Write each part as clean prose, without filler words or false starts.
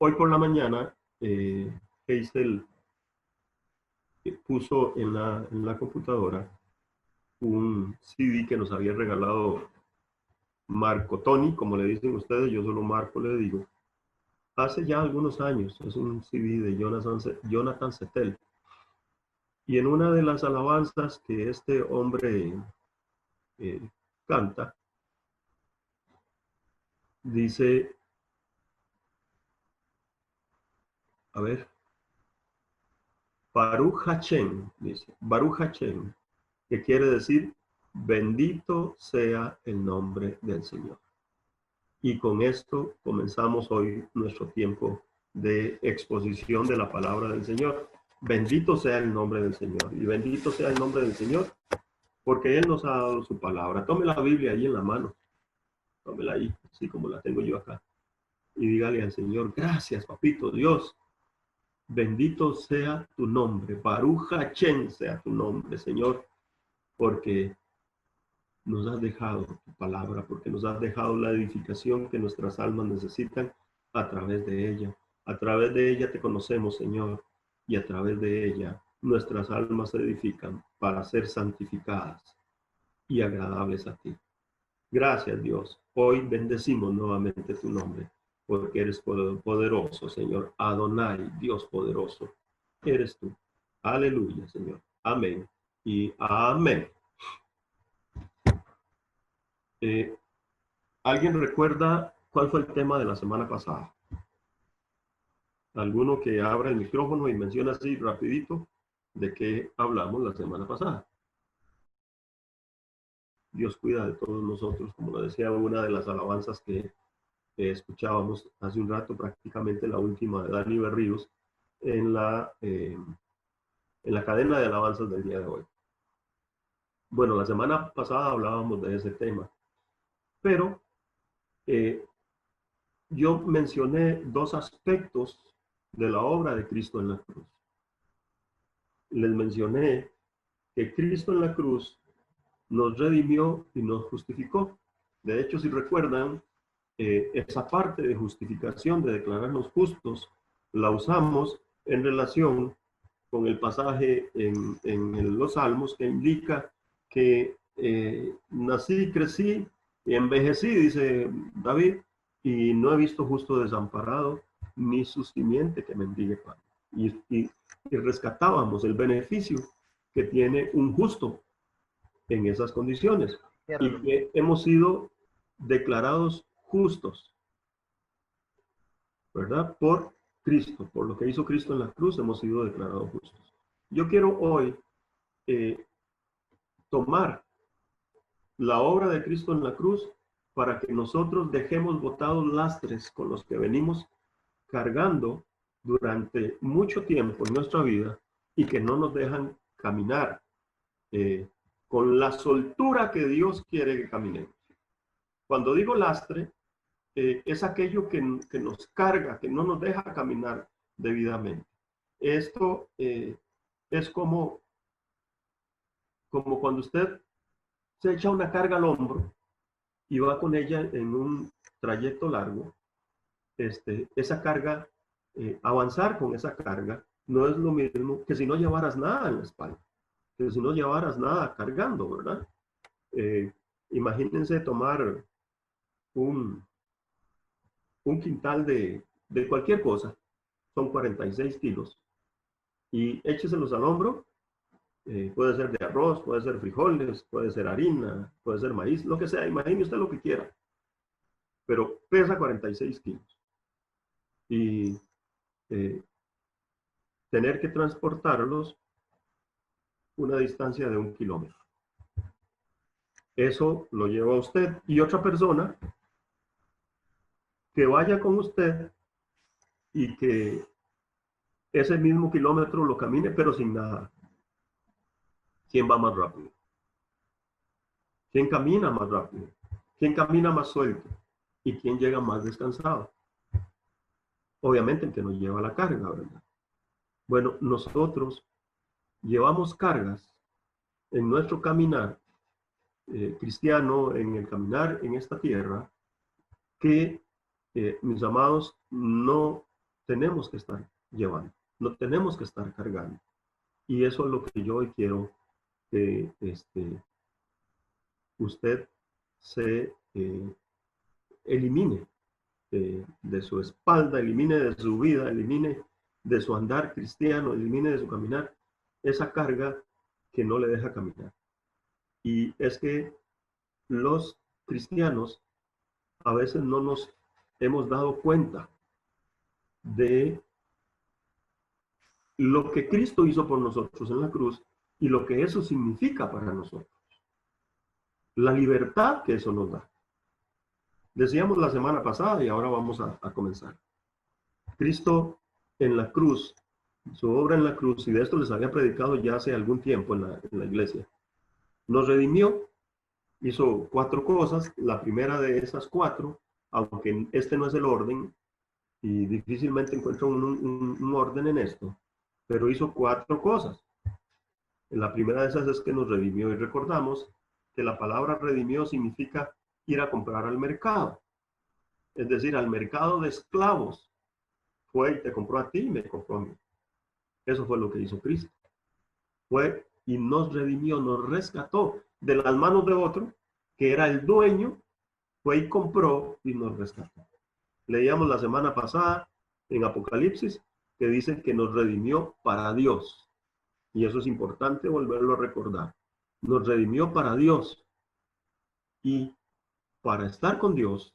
Hoy por la mañana, Hazel puso en la computadora un CD que nos había regalado Marco Tony, como le dicen ustedes, yo solo Marco le digo, hace ya algunos años. Es un CD de Jonathan Settel. Y en una de las alabanzas que este hombre eh, canta, dice, a ver, Baruch Hashem, dice, Baruch Hashem, que quiere decir, bendito sea el nombre del Señor. Y con esto comenzamos hoy nuestro tiempo de exposición de la palabra del Señor. Bendito sea el nombre del Señor. Y bendito sea el nombre del Señor, porque Él nos ha dado su palabra. Tome la Biblia ahí en la mano. Tómela ahí, así como la tengo yo acá. Y dígale al Señor, gracias, papito Dios. Bendito sea tu nombre. Baruch Hashem sea tu nombre, Señor, porque nos has dejado tu palabra, porque nos has dejado la edificación que nuestras almas necesitan a través de ella. A través de ella te conocemos, Señor, y a través de ella nuestras almas se edifican para ser santificadas y agradables a ti. Gracias, Dios. Hoy bendecimos nuevamente tu nombre, porque eres poderoso, Señor. Adonai, Dios poderoso, eres tú. Aleluya, Señor. Amén y amén. ¿Alguien recuerda cuál fue el tema de la semana pasada? ¿Alguno que abra el micrófono y menciona así rapidito de qué hablamos la semana pasada? Dios cuida de todos nosotros, como lo decía una de las alabanzas que escuchábamos hace un rato, prácticamente la última de Dani Berríos, en la cadena de alabanzas del día de hoy. Bueno, la semana pasada hablábamos de ese tema, pero yo mencioné dos aspectos de la obra de Cristo en la cruz. Les mencioné que Cristo en la cruz nos redimió y nos justificó. De hecho, si recuerdan, esa parte de justificación, de declararnos justos, la usamos en relación con el pasaje en los Salmos que indica que nací, crecí y envejecí, dice David, y no he visto justo desamparado, ni su simiente que mendigue pan. Y rescatábamos el beneficio que tiene un justo en esas condiciones y que hemos sido declarados justos, ¿verdad? Por Cristo, por lo que hizo Cristo en la cruz, hemos sido declarados justos. Yo quiero hoy tomar la obra de Cristo en la cruz para que nosotros dejemos botados lastres con los que venimos cargando durante mucho tiempo en nuestra vida y que no nos dejan caminar con la soltura que Dios quiere que caminemos. Cuando digo lastre, es aquello que nos carga, que no nos deja caminar debidamente. Esto es como cuando usted se echa una carga al hombro y va con ella en un trayecto largo. Esa carga, avanzar con esa carga, no es lo mismo que si no llevaras nada en la espalda, que si no llevaras nada cargando, ¿verdad? Imagínense tomar un quintal de cualquier cosa, son 46 kilos, y écheselos al hombro. Puede ser de arroz, puede ser frijoles, puede ser harina, puede ser maíz, lo que sea, imagine usted lo que quiera, pero pesa 46 kilos. Y tener que transportarlos una distancia de 1 kilómetro. Eso lo lleva a usted y otra persona que vaya con usted y que ese mismo kilómetro lo camine, pero sin nada. ¿Quién va más rápido? ¿Quién camina más rápido? ¿Quién camina más suelto? ¿Y quién llega más descansado? Obviamente el que nos lleva la carga, ¿verdad? Bueno, nosotros llevamos cargas en nuestro caminar cristiano, en el caminar en esta tierra, que, mis amados, no tenemos que estar llevando, no tenemos que estar cargando. Y eso es lo que yo hoy quiero que usted se elimine de su espalda, elimine de su vida, elimine de su andar cristiano, elimine de su caminar esa carga que no le deja caminar. Y es que los cristianos a veces no nos hemos dado cuenta de lo que Cristo hizo por nosotros en la cruz y lo que eso significa para nosotros. La libertad que eso nos da. Decíamos la semana pasada y ahora vamos a comenzar. Cristo en la cruz, su obra en la cruz, y de esto les había predicado ya hace algún tiempo en la iglesia, nos redimió, hizo 4 cosas. La primera de esas 4, aunque este no es el orden, y difícilmente encuentro un orden en esto, pero hizo 4 cosas. La primera de esas es que nos redimió, y recordamos que la palabra redimió significa ir a comprar al mercado, es decir, al mercado de esclavos. Fue y te compró a ti y me compró a mí. Eso fue lo que hizo Cristo. Fue y nos redimió, nos rescató de las manos de otro, que era el dueño, fue y compró y nos rescató. Leíamos la semana pasada en Apocalipsis que dice que nos redimió para Dios. Y eso es importante volverlo a recordar. Nos redimió para Dios. Y para estar con Dios,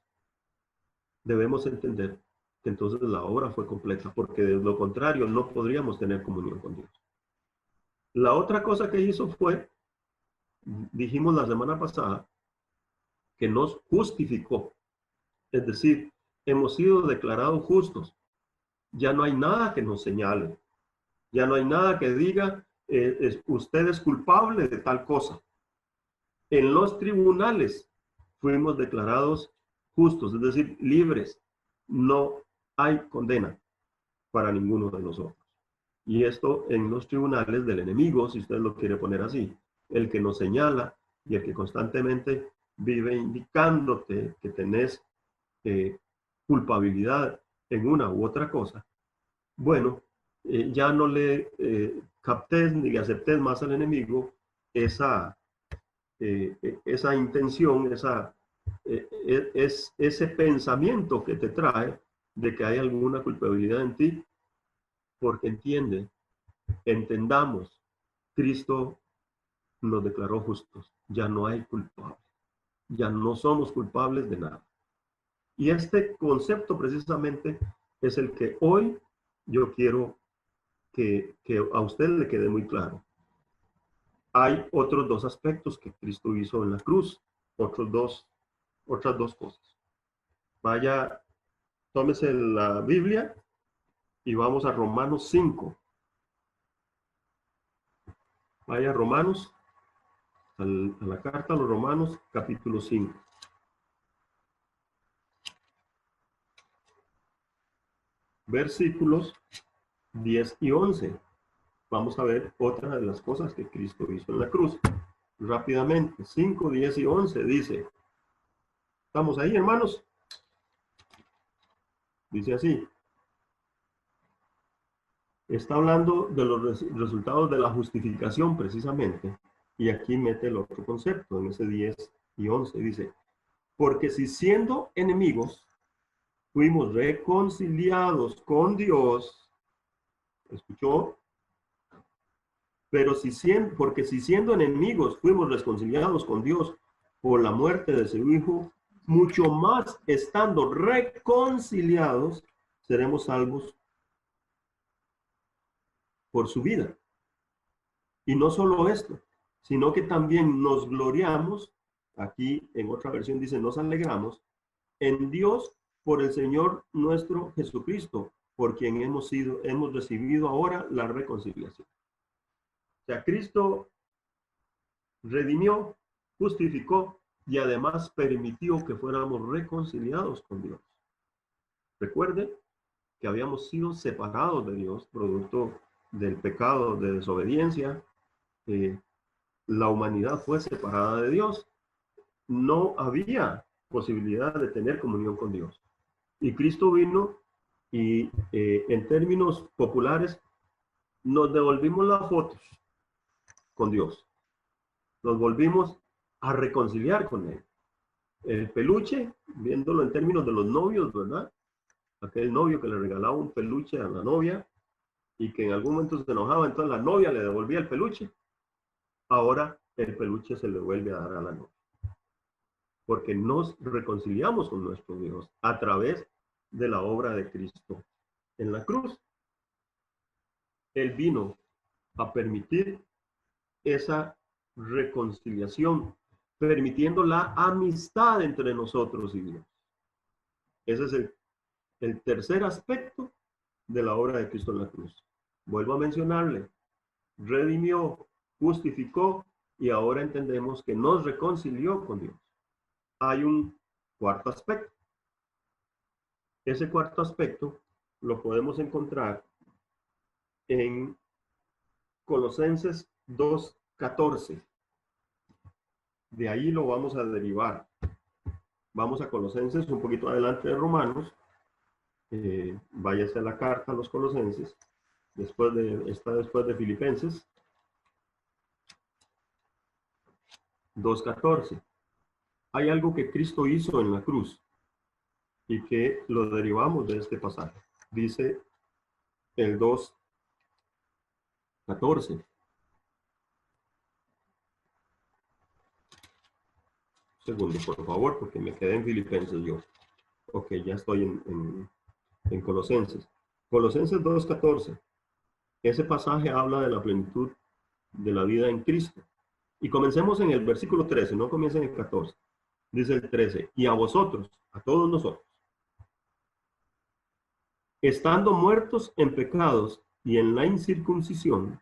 debemos entender que entonces la obra fue completa, porque de lo contrario no podríamos tener comunión con Dios. La otra cosa que hizo fue, dijimos la semana pasada, que nos justificó. Es decir, hemos sido declarados justos. Ya no hay nada que nos señale. Ya no hay nada que diga, usted es culpable de tal cosa. En los tribunales fuimos declarados justos, es decir, libres. No hay condena para ninguno de nosotros. Y esto en los tribunales del enemigo, si usted lo quiere poner así, el que nos señala y el que constantemente vive indicándote que tenés culpabilidad en una u otra cosa. Bueno, ya no le captes ni le aceptes más al enemigo esa intención, ese pensamiento que te trae de que hay alguna culpabilidad en ti, porque entendamos, Cristo nos declaró justos, ya no hay culpables, ya no somos culpables de nada. Y este concepto precisamente es el que hoy yo quiero que a usted le quede muy claro. Hay otros 2 aspectos que Cristo hizo en la cruz, otras dos cosas. Vaya, tómese la Biblia y vamos a Romanos 5. Vaya a Romanos, a la carta a los Romanos, capítulo 5. Versículos 10 y 11. Vamos a ver otra de las cosas que Cristo hizo en la cruz. Rápidamente, 5, 10 y 11 dice, ¿estamos ahí, hermanos? Dice así. Está hablando de los resultados de la justificación precisamente. Y aquí mete el otro concepto en ese 10 y 11. Dice, porque si siendo enemigos fuimos reconciliados con Dios, ¿escuchó? Pero porque si siendo enemigos fuimos reconciliados con Dios por la muerte de su Hijo, mucho más estando reconciliados, seremos salvos por su vida. Y no solo esto, sino que también nos gloriamos, aquí en otra versión dice, nos alegramos, en Dios por el Señor nuestro Jesucristo, por quien hemos recibido ahora la reconciliación. O sea, Cristo redimió, justificó y además permitió que fuéramos reconciliados con Dios. Recuerde que habíamos sido separados de Dios, producto del pecado de desobediencia. La humanidad fue separada de Dios. No había posibilidad de tener comunión con Dios. Y Cristo vino Y en términos populares, nos devolvimos las fotos con Dios. Nos volvimos a reconciliar con Él. El peluche, viéndolo en términos de los novios, ¿verdad? Aquel novio que le regalaba un peluche a la novia y que en algún momento se enojaba, entonces la novia le devolvía el peluche. Ahora el peluche se le vuelve a dar a la novia. Porque nos reconciliamos con nuestro Dios a través de la obra de Cristo en la cruz. Él vino a permitir esa reconciliación, permitiendo la amistad entre nosotros y Dios. Ese es el tercer aspecto de la obra de Cristo en la cruz. Vuelvo a mencionarle, redimió, justificó y ahora entendemos que nos reconcilió con Dios. Hay un cuarto aspecto. Ese cuarto aspecto lo podemos encontrar en Colosenses 2:14. De ahí lo vamos a derivar. Vamos a Colosenses, un poquito adelante de Romanos. Váyase a la carta a los Colosenses. Está después de Filipenses. 2:14. Hay algo que Cristo hizo en la cruz y que lo derivamos de este pasaje. Dice el 2:14. Segundo, por favor, porque me quedé en Filipenses yo. Ok, ya estoy en Colosenses. Colosenses 2:14. Ese pasaje habla de la plenitud de la vida en Cristo. Y comencemos en el versículo 13, no comienza en el 14. Dice el 13, y a vosotros, a todos nosotros, estando muertos en pecados y en la incircuncisión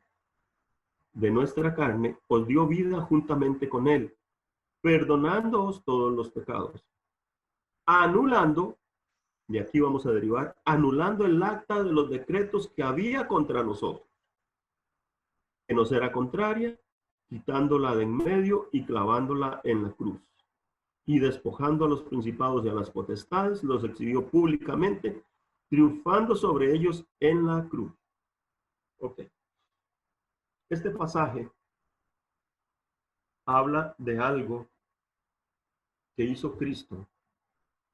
de nuestra carne, os dio vida juntamente con él, perdonándoos todos los pecados, anulando, y aquí vamos a derivar, anulando el acta de los decretos que había contra nosotros, que nos era contraria, quitándola de en medio y clavándola en la cruz. Y despojando a los principados y a las potestades, los exhibió públicamente, triunfando sobre ellos en la cruz. Ok. Este pasaje habla de algo que hizo Cristo,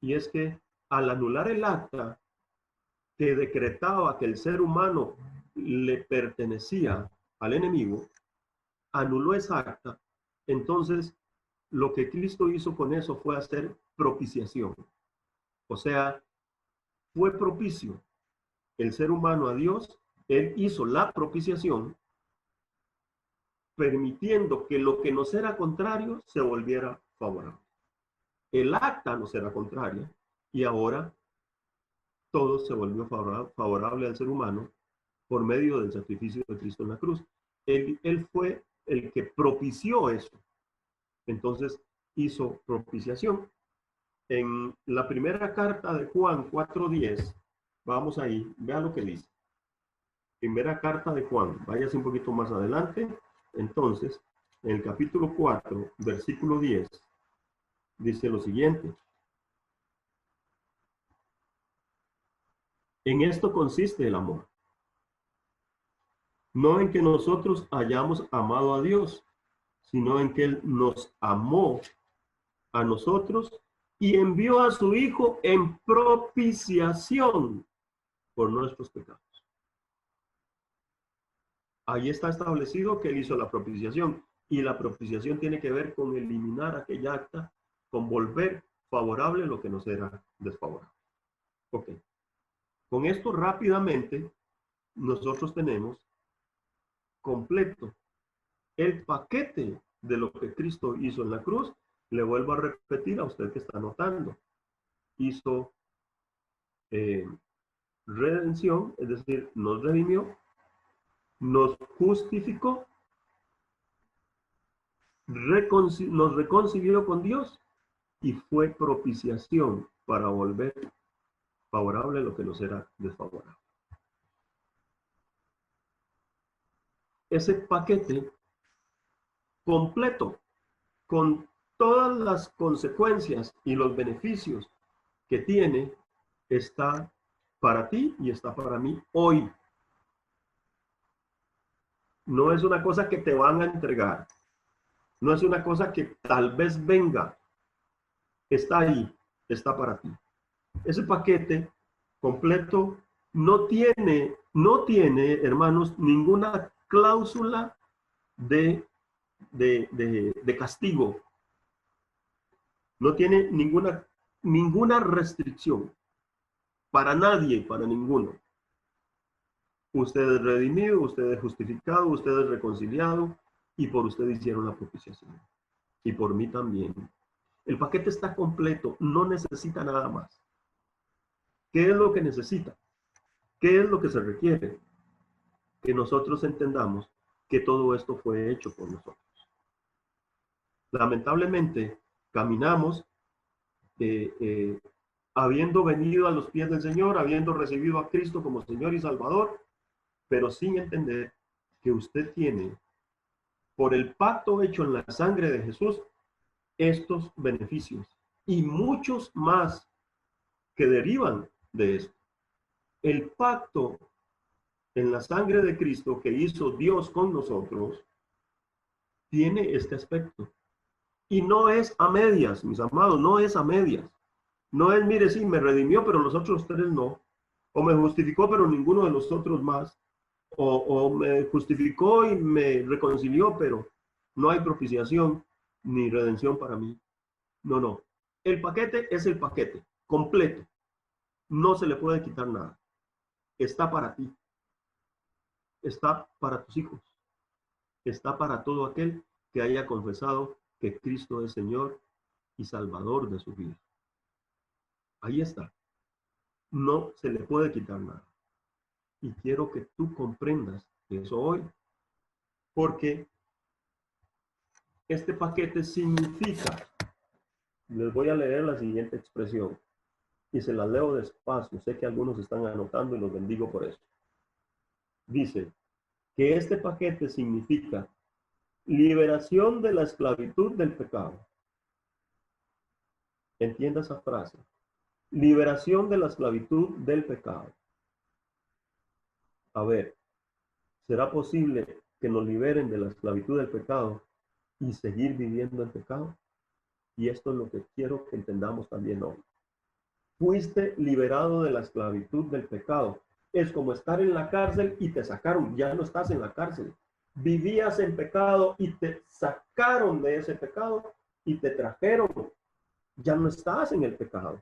y es que al anular el acta que decretaba que el ser humano le pertenecía al enemigo, anuló esa acta. Entonces, lo que Cristo hizo con eso fue hacer propiciación. O sea, fue propicio el ser humano a Dios. Él hizo la propiciación, permitiendo que lo que nos era contrario se volviera favorable. El acta nos era contraria y ahora todo se volvió favorable al ser humano por medio del sacrificio de Cristo en la cruz. Él fue el que propició eso. Entonces hizo propiciación. En la primera carta de Juan 4:10, vamos ahí, vea lo que dice. Primera carta de Juan, váyase un poquito más adelante. Entonces, en el capítulo 4, versículo 10, dice lo siguiente. En esto consiste el amor. No en que nosotros hayamos amado a Dios, sino en que Él nos amó a nosotros y envió a su Hijo en propiciación por nuestros pecados. Ahí está establecido que Él hizo la propiciación, y la propiciación tiene que ver con eliminar aquella acta, con volver favorable lo que nos era desfavorable. Ok. Con esto rápidamente nosotros tenemos completo el paquete de lo que Cristo hizo en la cruz. Le vuelvo a repetir a usted que está anotando. Hizo redención, es decir, nos redimió, nos justificó, nos reconcilió con Dios y fue propiciación para volver favorable lo que nos era desfavorable. Ese paquete completo, con todas las consecuencias y los beneficios que tiene, está para ti y está para mí hoy. No es una cosa que te van a entregar. No es una cosa que tal vez venga. Está ahí, está para ti. Ese paquete completo no tiene, hermanos, ninguna cláusula de castigo. No tiene ninguna restricción. Para nadie, para ninguno. Usted es redimido, usted es justificado, usted es reconciliado y por usted hicieron la propiciación. Y por mí también. El paquete está completo, no necesita nada más. ¿Qué es lo que necesita? ¿Qué es lo que se requiere? Que nosotros entendamos que todo esto fue hecho por nosotros. Lamentablemente, caminamos habiendo venido a los pies del Señor, habiendo recibido a Cristo como Señor y Salvador, pero sin entender que usted tiene, por el pacto hecho en la sangre de Jesús, estos beneficios y muchos más que derivan de esto. El pacto en la sangre de Cristo que hizo Dios con nosotros tiene este aspecto. Y no es a medias, mis amados, no es a medias. No es, mire, sí, me redimió, pero los otros tres no. O me justificó, pero ninguno de los otros más. O me justificó y me reconcilió, pero no hay propiciación ni redención para mí. No, no. El paquete es el paquete, completo. No se le puede quitar nada. Está para ti. Está para tus hijos. Está para todo aquel que haya confesado que Cristo es Señor y Salvador de su vida. Ahí está. No se le puede quitar nada. Y quiero que tú comprendas eso hoy. Porque este paquete significa, les voy a leer la siguiente expresión y se la leo despacio. Sé que algunos están anotando y los bendigo por eso. Dice que este paquete significa liberación de la esclavitud del pecado. Entienda esa frase. Liberación de la esclavitud del pecado. A ver, ¿será posible que nos liberen de la esclavitud del pecado y seguir viviendo en pecado? Y esto es lo que quiero que entendamos también hoy. Fuiste liberado de la esclavitud del pecado. Es como estar en la cárcel y te sacaron. Ya no estás en la cárcel. Vivías en pecado y te sacaron de ese pecado y te trajeron. Ya no estás en el pecado.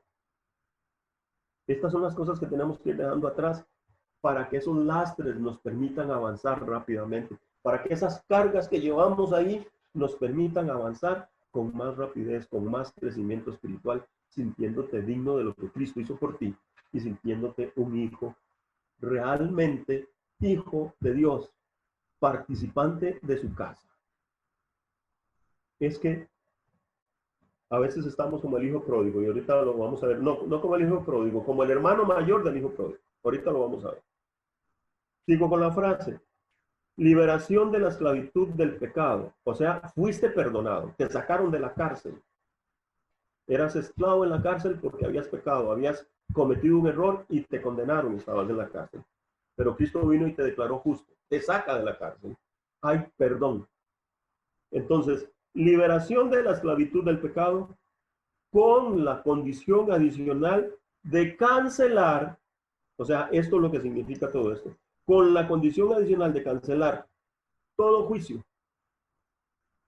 Estas son las cosas que tenemos que ir dejando atrás para que esos lastres nos permitan avanzar rápidamente, para que esas cargas que llevamos ahí nos permitan avanzar con más rapidez, con más crecimiento espiritual, sintiéndote digno de lo que Cristo hizo por ti y sintiéndote un hijo, realmente hijo de Dios, participante de su casa. Es que a veces estamos como el hijo pródigo, y ahorita lo vamos a ver, no como el hijo pródigo, como el hermano mayor del hijo pródigo. Ahorita lo vamos a ver. Sigo con la frase. Liberación de la esclavitud del pecado. O sea, fuiste perdonado, te sacaron de la cárcel. Eras esclavo en la cárcel porque habías pecado, habías cometido un error y te condenaron y estabas en la cárcel. Pero Cristo vino y te declaró justo, te saca de la cárcel. Hay perdón. Entonces, liberación de la esclavitud del pecado con la condición adicional de cancelar, o sea, esto es lo que significa todo esto, con la condición adicional de cancelar todo juicio,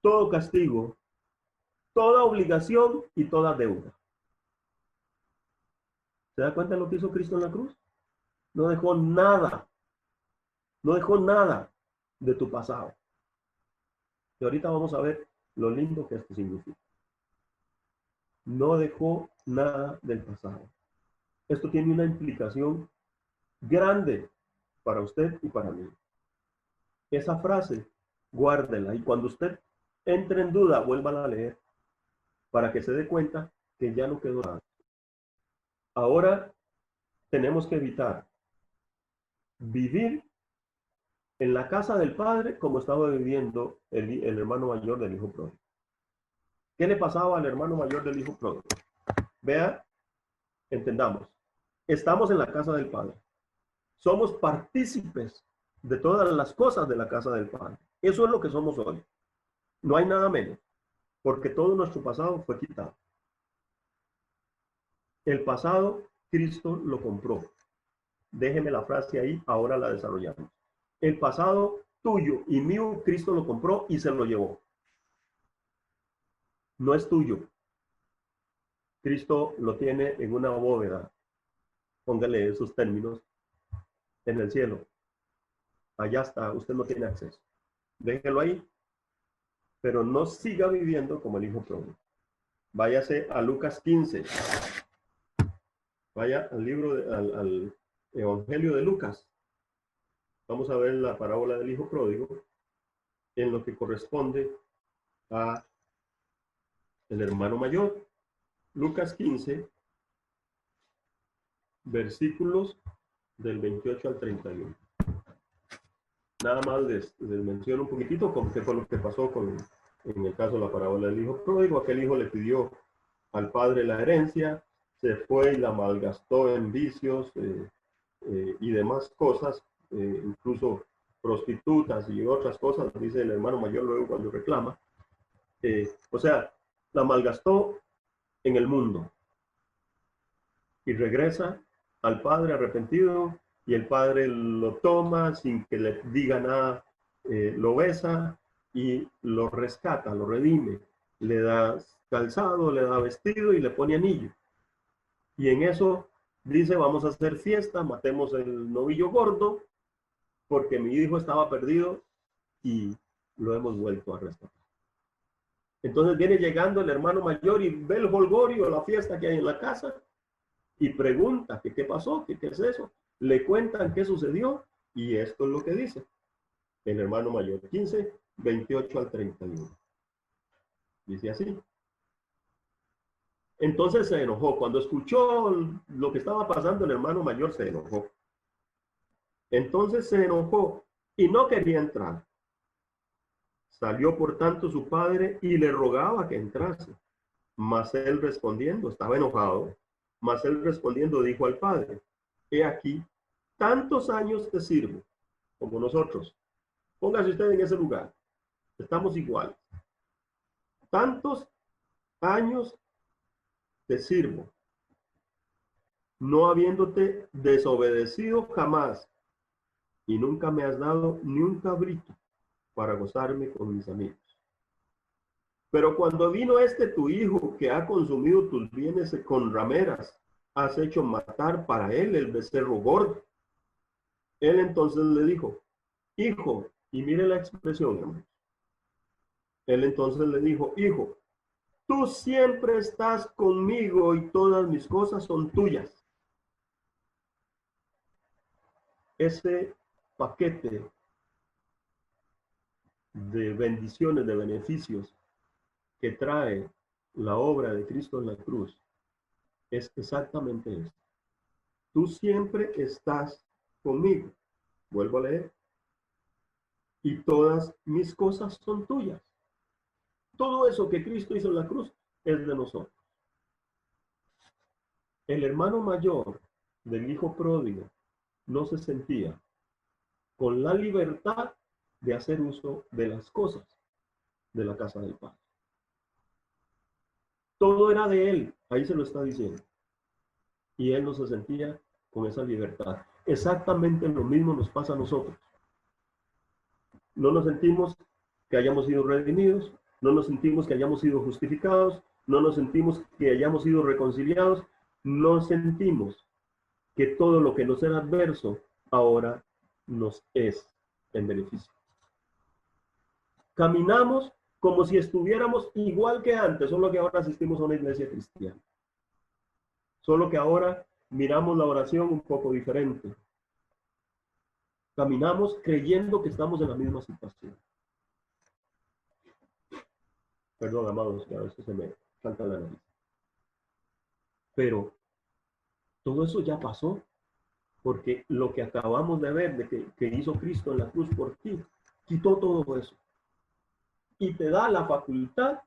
todo castigo, toda obligación y toda deuda. ¿Se da cuenta de lo que hizo Cristo en la cruz? No dejó nada de tu pasado. Y ahorita vamos a ver lo lindo que esto significa. No dejó nada del pasado. Esto tiene una implicación grande para usted y para mí. Esa frase, guárdela y cuando usted entre en duda, vuélvala a leer para que se dé cuenta que ya no quedó nada. Ahora tenemos que evitar vivir en la casa del padre como estaba viviendo el hermano mayor del hijo pródigo. ¿Qué le pasaba al hermano mayor del hijo pródigo? Vea, entendamos. estamos en la casa del Padre. Somos partícipes de todas las cosas de la casa del Padre. Eso es lo que somos hoy. No hay nada menos, porque todo nuestro pasado fue quitado. El pasado, Cristo lo compró. Déjeme la frase ahí, ahora la desarrollamos. El pasado tuyo y mío, Cristo lo compró y se lo llevó. No es tuyo. Cristo lo tiene en una bóveda, póngale esos términos, en el cielo. Allá está, usted no tiene acceso. Déjelo ahí, pero no siga viviendo como el hijo pródigo. Váyase a Lucas 15. Vaya al libro, al Evangelio de Lucas. Vamos a ver la parábola del hijo pródigo en lo que corresponde a el hermano mayor. Lucas 15, versículos del 28 al 31. Nada más les menciono un poquitito qué fue lo que pasó en el caso de la parábola del hijo pródigo. Aquel hijo le pidió al padre la herencia, se fue y la malgastó en vicios y demás cosas, incluso prostitutas y otras cosas, dice el hermano mayor luego cuando reclama. O sea, la malgastó en el mundo y regresa al padre arrepentido y el padre lo toma sin que le diga nada, lo besa y lo rescata, lo redime, le da calzado, le da vestido y le pone anillo. Y en eso dice, vamos a hacer fiesta, matemos el novillo gordo, porque mi hijo estaba perdido y lo hemos vuelto a rescatar. Entonces viene llegando el hermano mayor y ve el jolgorio, la fiesta que hay en la casa, y pregunta que qué pasó, que qué es eso. Le cuentan qué sucedió, y esto es lo que dice el hermano mayor, 15, 28 al 31. Dice así. Entonces se enojó. Cuando escuchó lo que estaba pasando, el hermano mayor se enojó. Entonces se enojó y no quería entrar. Salió por tanto su padre y le rogaba que entrase. Mas él respondiendo, estaba enojado, mas él respondiendo dijo al padre, he aquí, tantos años te sirvo, como nosotros. Póngase usted en ese lugar. Estamos igual. Tantos años te sirvo, no habiéndote desobedecido jamás, y nunca me has dado ni un cabrito para gozarme con mis amigos. Pero cuando vino tu hijo que ha consumido tus bienes con rameras, has hecho matar para él el becerro gordo. Él entonces le dijo, hijo, y mire la expresión, hermano. Él entonces le dijo, hijo, tú siempre estás conmigo y todas mis cosas son tuyas. Ese paquete de bendiciones, de beneficios que trae la obra de Cristo en la cruz es exactamente esto. Tú siempre estás conmigo. Vuelvo a leer. Y todas mis cosas son tuyas. Todo eso que Cristo hizo en la cruz es de nosotros. El hermano mayor del hijo pródigo no se sentía con la libertad de hacer uso de las cosas de la casa del Padre. Todo era de él, ahí se lo está diciendo. Y él no se sentía con esa libertad. Exactamente lo mismo nos pasa a nosotros. No nos sentimos que hayamos sido redimidos, no nos sentimos que hayamos sido justificados, no nos sentimos que hayamos sido reconciliados, no sentimos que todo lo que nos era adverso ahora nos es en beneficio. Caminamos como si estuviéramos igual que antes, solo que ahora asistimos a una iglesia cristiana. Solo que ahora miramos la oración un poco diferente. Caminamos creyendo que estamos en la misma situación. Perdón, amados, que a veces se me salta la nariz. Pero todo eso ya pasó, porque lo que acabamos de ver, que hizo Cristo en la cruz por ti, quitó todo eso. Y te da la facultad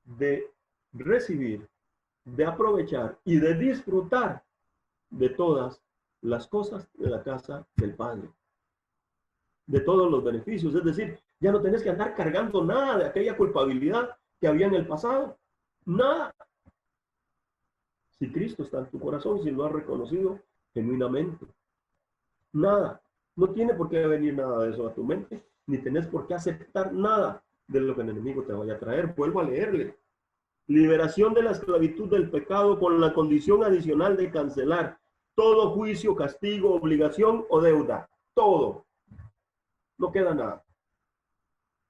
de recibir, de aprovechar y de disfrutar de todas las cosas de la casa del Padre, de todos los beneficios. Es decir, ya no tenés que andar cargando nada de aquella culpabilidad que había en el pasado. Nada. Si Cristo está en tu corazón, si lo has reconocido genuinamente. Nada. No tiene por qué venir nada de eso a tu mente, ni tenés por qué aceptar nada de lo que el enemigo te vaya a traer. Vuelvo a leerle. Liberación de la esclavitud del pecado con la condición adicional de cancelar todo juicio, castigo, obligación o deuda. Todo. No queda nada.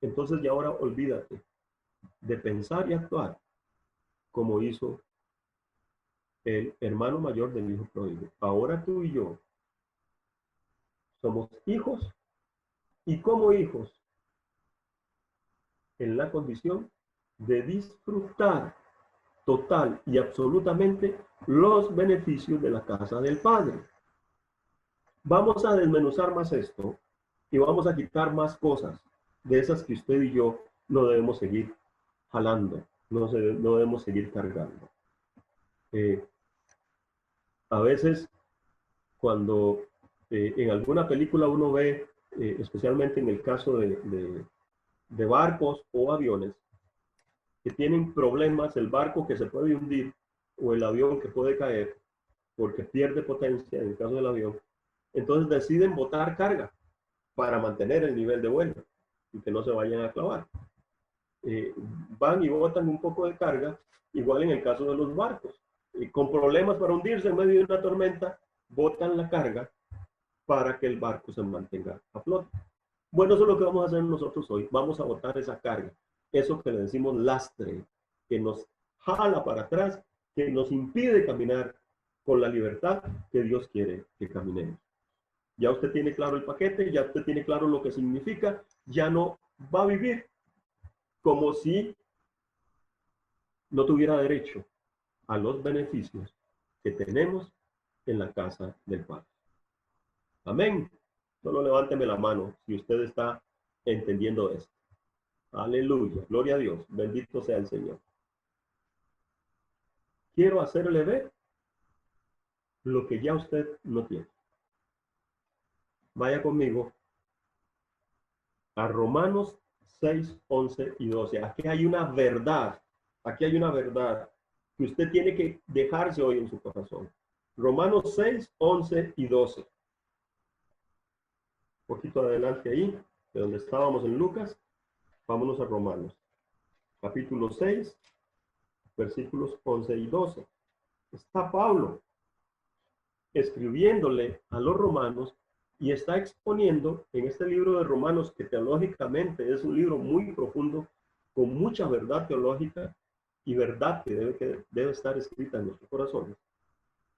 Entonces ya ahora olvídate de pensar y actuar como hizo el hermano mayor del hijo pródigo. Ahora tú y yo somos hijos, y como hijos en la condición de disfrutar total y absolutamente los beneficios de la casa del Padre. Vamos a desmenuzar más esto y vamos a quitar más cosas de esas que usted y yo no debemos seguir jalando, no debemos seguir cargando. A veces cuando en alguna película uno ve, especialmente en el caso de barcos o aviones, que tienen problemas, el barco que se puede hundir o el avión que puede caer porque pierde potencia en el caso del avión, entonces deciden botar carga para mantener el nivel de vuelo y que no se vayan a clavar. Van y botan un poco de carga, igual en el caso de los barcos. Con problemas para hundirse en medio de una tormenta, botan la carga para que el barco se mantenga a flote. Bueno, eso es lo que vamos a hacer nosotros hoy. Vamos a botar esa carga, eso que le decimos lastre, que nos jala para atrás, que nos impide caminar con la libertad que Dios quiere que caminemos. Ya usted tiene claro el paquete, ya usted tiene claro lo que significa, ya no va a vivir como si no tuviera derecho a los beneficios que tenemos en la casa del Padre. Amén. Solo levánteme la mano si usted está entendiendo esto. Aleluya. Gloria a Dios. Bendito sea el Señor. Quiero hacerle ver lo que ya usted no tiene. Vaya conmigo a Romanos 6, 11 y 12. Aquí hay una verdad. Aquí hay una verdad que usted tiene que dejarse hoy en su corazón. Romanos 6, 11 y 12. Un poquito adelante ahí, de donde estábamos en Lucas. Vámonos a Romanos. Capítulo 6, versículos 11 y 12. Está Pablo escribiéndole a los romanos y está exponiendo en este libro de Romanos, que teológicamente es un libro muy profundo, con mucha verdad teológica y verdad que debe estar escrita en nuestros corazones.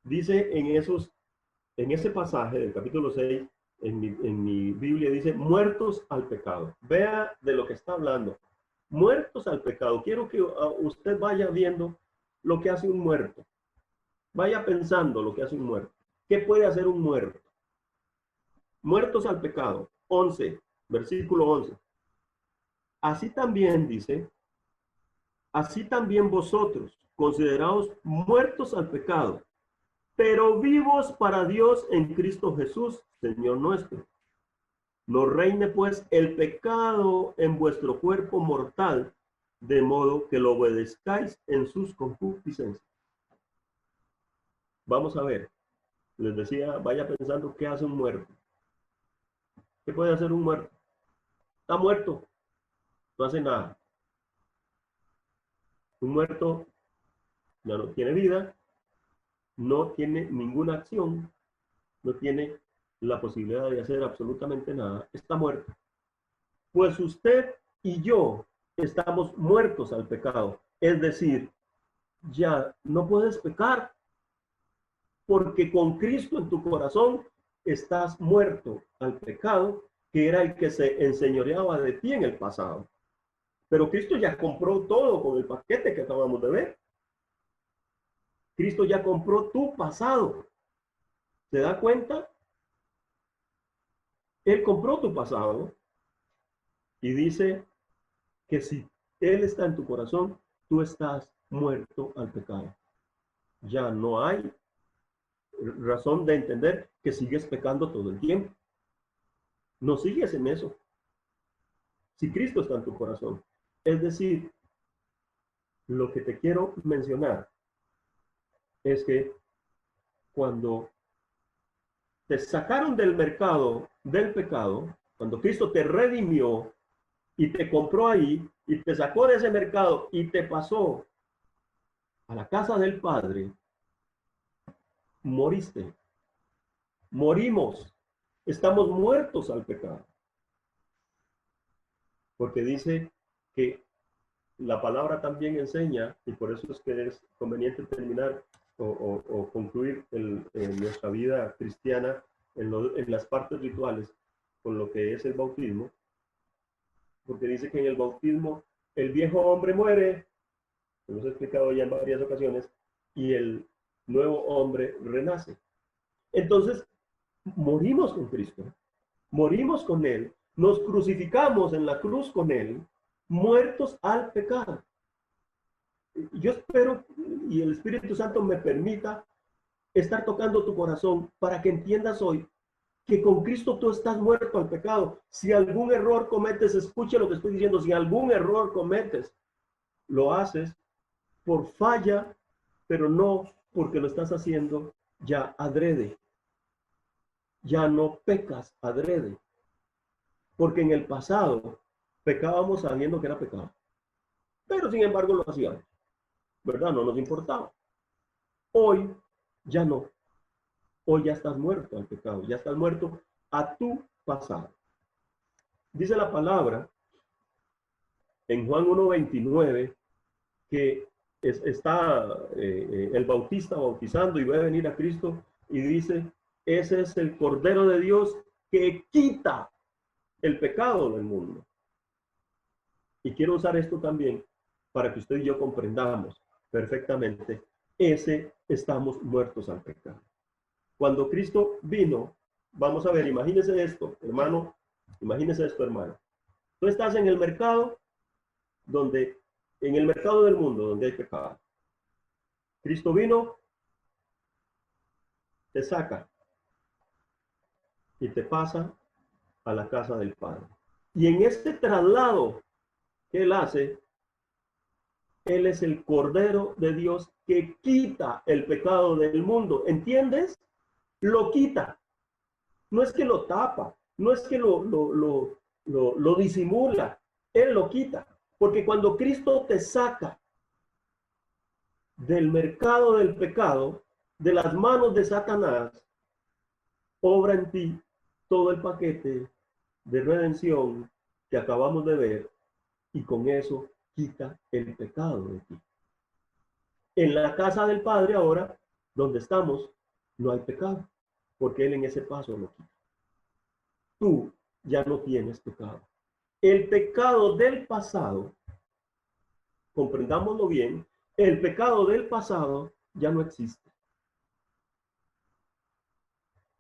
Dice en ese pasaje del capítulo 6, en mi Biblia dice, muertos al pecado. Vea de lo que está hablando. Muertos al pecado. Quiero que usted vaya viendo lo que hace un muerto. Vaya pensando lo que hace un muerto. ¿Qué puede hacer un muerto? Muertos al pecado. 11, versículo 11. Así también dice, así también vosotros, considerados muertos al pecado, pero vivos para Dios en Cristo Jesús, Señor nuestro. No reine pues el pecado en vuestro cuerpo mortal, de modo que lo obedezcáis en sus concupiscencias. Vamos a ver. Les decía, vaya pensando qué hace un muerto. ¿Qué puede hacer un muerto? Está muerto, no hace nada. Un muerto ya no tiene vida, no tiene ninguna acción, no tiene la posibilidad de hacer absolutamente nada, está muerto. Pues usted y yo estamos muertos al pecado, es decir, ya no puedes pecar, porque con Cristo en tu corazón estás muerto al pecado, que era el que se enseñoreaba de ti en el pasado. Pero Cristo ya compró todo con el paquete que acabamos de ver. Cristo ya compró tu pasado. ¿Se da cuenta? Él compró tu pasado y dice que si Él está en tu corazón, tú estás muerto al pecado. Ya no hay razón de entender que sigues pecando todo el tiempo. No sigues en eso. Si Cristo está en tu corazón. Es decir, lo que te quiero mencionar es que cuando te sacaron del mercado del pecado, cuando Cristo te redimió y te compró ahí y te sacó de ese mercado y te pasó a la casa del Padre, moriste. Morimos. Estamos muertos al pecado. Porque dice que la palabra también enseña, y por eso es que es conveniente terminar o concluir nuestra vida cristiana en las partes rituales con lo que es el bautismo, porque dice que en el bautismo el viejo hombre muere, lo hemos explicado ya en varias ocasiones, y el nuevo hombre renace. Entonces, morimos con Cristo, morimos con Él, nos crucificamos en la cruz con Él, muertos al pecado. Yo espero y el Espíritu Santo me permita estar tocando tu corazón para que entiendas hoy que con Cristo tú estás muerto al pecado. Si algún error cometes, escucha lo que estoy diciendo, si algún error cometes, lo haces por falla, pero no porque lo estás haciendo ya adrede. Ya no pecas adrede. Porque en el pasado pecábamos sabiendo que era pecado. Pero sin embargo lo hacíamos. ¿Verdad? No nos importaba. Hoy ya no. Hoy ya estás muerto al pecado. Ya estás muerto a tu pasado. Dice la palabra en Juan 1:29 que está el bautista bautizando y va a venir a Cristo y dice, ese es el Cordero de Dios que quita el pecado del mundo. Y quiero usar esto también para que usted y yo comprendamos perfectamente, estamos muertos al pecado. Cuando Cristo vino, vamos a ver, imagínese esto, hermano, imagínese esto, hermano. Tú estás en el mercado en el mercado del mundo, donde hay pecado. Cristo vino, te saca y te pasa a la casa del Padre. Y en este traslado que Él hace, Él es el Cordero de Dios que quita el pecado del mundo. ¿Entiendes? Lo quita. No es que lo tapa, no es que lo disimula. Él lo quita. Porque cuando Cristo te saca del mercado del pecado, de las manos de Satanás, obra en ti todo el paquete de redención que acabamos de ver y con eso quita el pecado de ti. En la casa del Padre ahora, donde estamos, no hay pecado, porque Él en ese paso lo quita. Tú ya no tienes pecado. El pecado del pasado, comprendámoslo bien, el pecado del pasado ya no existe.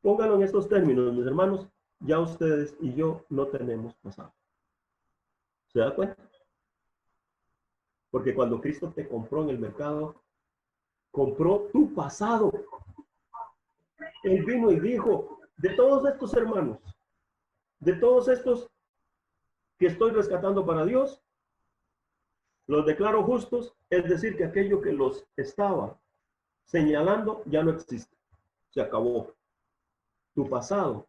Pónganlo en estos términos, mis hermanos, ya ustedes y yo no tenemos pasado. ¿Se da cuenta? Porque cuando Cristo te compró en el mercado, compró tu pasado. Él vino y dijo, de todos estos hermanos, de todos estos que estoy rescatando para Dios, los declaro justos, es decir, que aquello que los estaba señalando ya no existe. Se acabó. Tu pasado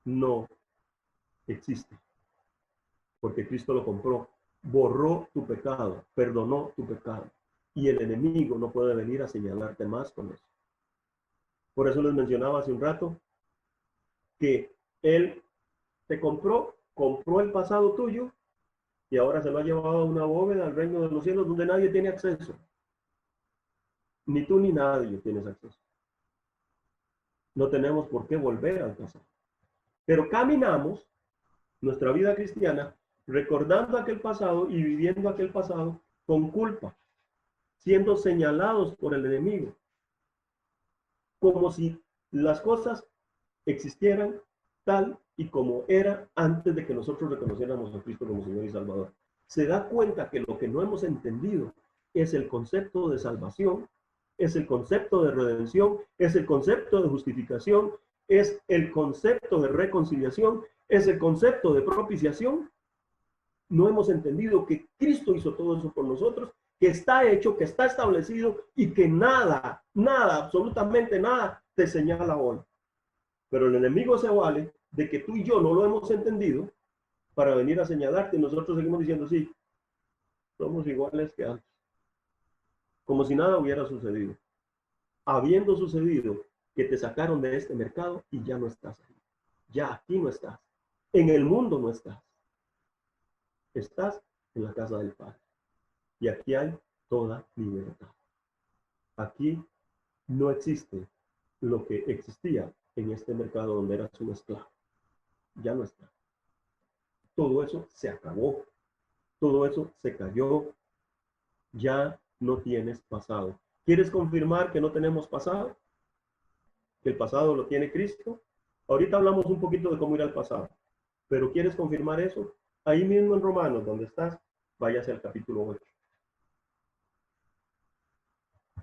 no existe. Porque Cristo lo compró, borró tu pecado, perdonó tu pecado. Y el enemigo no puede venir a señalarte más con eso. Por eso les mencionaba hace un rato que Él te compró el pasado tuyo y ahora se lo ha llevado a una bóveda al reino de los cielos donde nadie tiene acceso. Ni tú ni nadie tienes acceso. No tenemos por qué volver al pasado. Pero caminamos nuestra vida cristiana recordando aquel pasado y viviendo aquel pasado con culpa, siendo señalados por el enemigo, como si las cosas existieran tal y como era antes de que nosotros reconociéramos a Cristo como Señor y Salvador. Se da cuenta que lo que no hemos entendido es el concepto de salvación es el concepto de redención, es el concepto de justificación, es el concepto de reconciliación, es el concepto de propiciación. No hemos entendido que Cristo hizo todo eso por nosotros, que está hecho, que está establecido y que nada, nada, absolutamente nada te señala hoy. Pero el enemigo se vale de que tú y yo no lo hemos entendido para venir a señalarte y nosotros seguimos diciendo, sí, somos iguales que antes. Como si nada hubiera sucedido. Habiendo sucedido que te sacaron de este mercado y ya no estás ahí. Ya aquí no estás. En el mundo no estás. Estás en la casa del Padre. Y aquí hay toda libertad. Aquí no existe lo que existía en este mercado donde eras un esclavo. Ya no está. Todo eso se acabó. Todo eso se cayó. Ya no tienes pasado. ¿Quieres confirmar que no tenemos pasado? ¿Que el pasado lo tiene Cristo? Ahorita hablamos un poquito de cómo ir al pasado. ¿Pero quieres confirmar eso? Ahí mismo en Romanos, donde estás, váyase al capítulo 8.